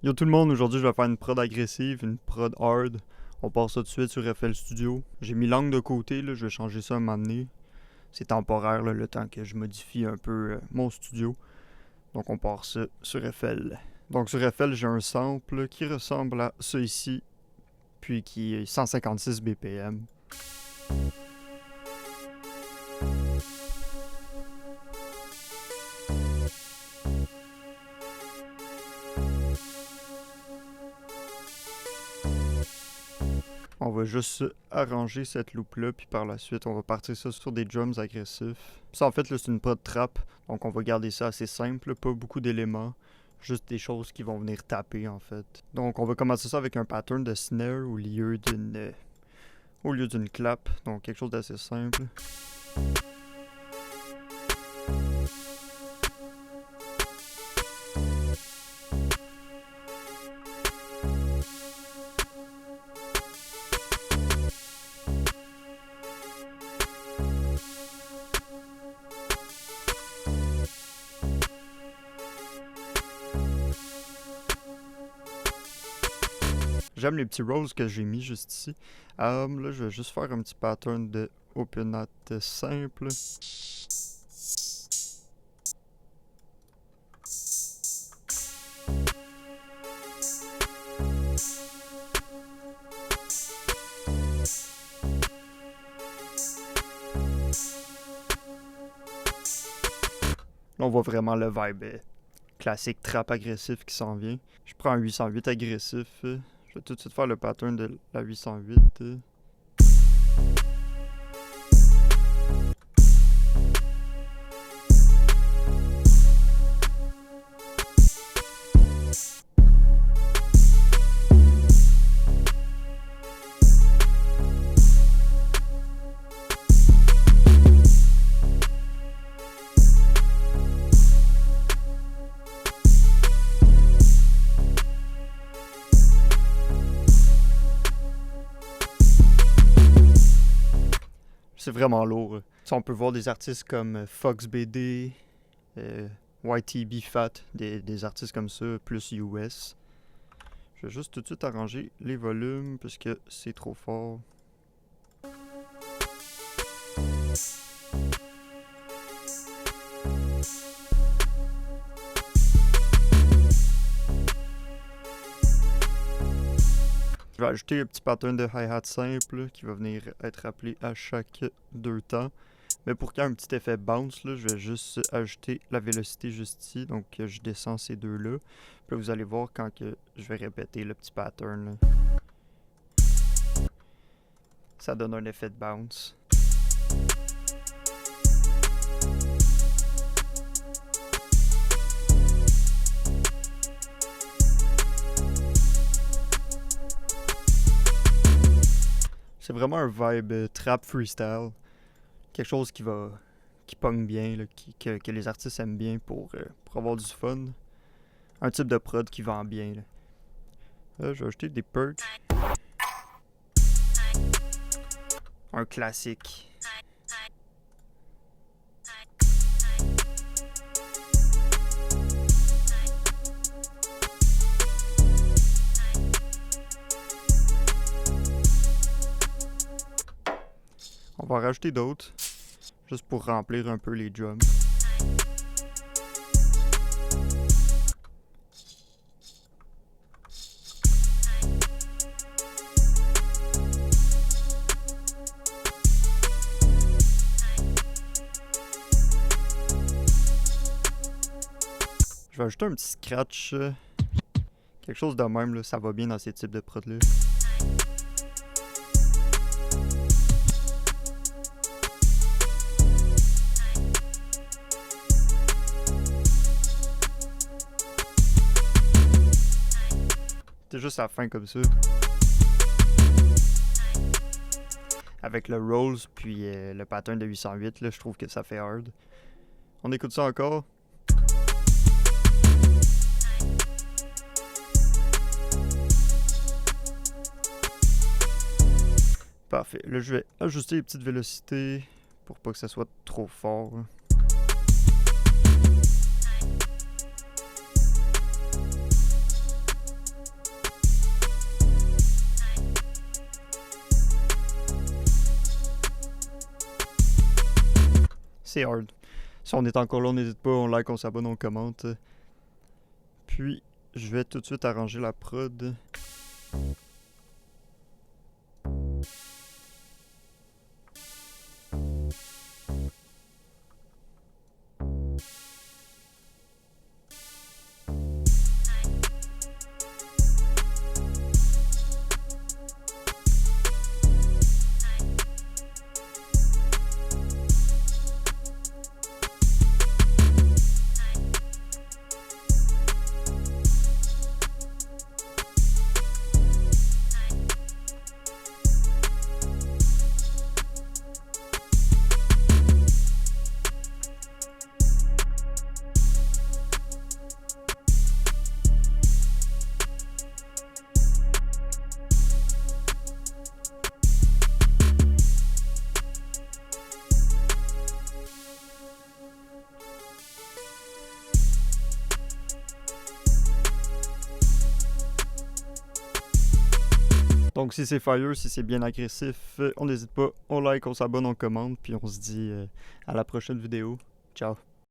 Yo tout le monde, aujourd'hui je vais faire une prod agressive, une prod hard. On part ça tout de suite sur FL Studio. J'ai mis l'angle de côté, là, je vais changer ça un moment donné. C'est temporaire là, le temps que je modifie un peu mon studio. Donc on part ça sur FL. Donc sur FL j'ai un sample qui ressemble à ça ici, puis qui est 156 BPM. On va juste arranger cette loupe-là, puis par la suite, on va partir ça sur des drums agressifs. Ça, en fait, là, c'est une prod trap, donc on va garder ça assez simple, pas beaucoup d'éléments, juste des choses qui vont venir taper, en fait. Donc, on va commencer ça avec un pattern de snare au lieu d'une clap, donc quelque chose d'assez simple. J'aime les petits rolls que j'ai mis juste ici. Là, je vais juste faire un petit pattern de open hat simple. Là, on voit vraiment le vibe classique trap agressif qui s'en vient. Je prends un 808 agressif. Je vais tout de suite faire le pattern de la 808. C'est vraiment lourd. Ça, on peut voir des artistes comme Fox BD, YTB Fat, des artistes comme ça, plus US. Je vais juste tout de suite arranger les volumes parce que c'est trop fort. Je vais ajouter un petit pattern de hi-hat simple qui va venir être appelé à chaque 2 temps. Mais pour qu'il y ait un petit effet bounce, là, je vais juste ajouter la vélocité juste ici. Donc je descends ces deux-là. Puis là, vous allez voir quand que je vais répéter le petit pattern. Là. Ça donne un effet de bounce. C'est vraiment un vibe trap freestyle. Quelque chose qui pogne bien, là, que les artistes aiment bien pour avoir du fun. Un type de prod qui vend bien. Là, je vais ajouter des perks. Un classique. On va en rajouter d'autres, juste pour remplir un peu les drums. Je vais ajouter un petit scratch, quelque chose de même, là, ça va bien dans ces types de prods-là. C'est juste à la fin comme ça. Avec le rolls puis le pattern de 808, là, je trouve que ça fait hard. On écoute ça encore. Parfait. Là, je vais ajuster les petites vélocités pour pas que ça soit trop fort. c'est hard. Si on est encore là, on n'hésite pas, on like, on s'abonne, on commente. Puis, je vais tout de suite arranger la prod. Donc si c'est fire, si c'est bien agressif, on n'hésite pas, on like, on s'abonne, on commente, puis on se dit à la prochaine vidéo. Ciao.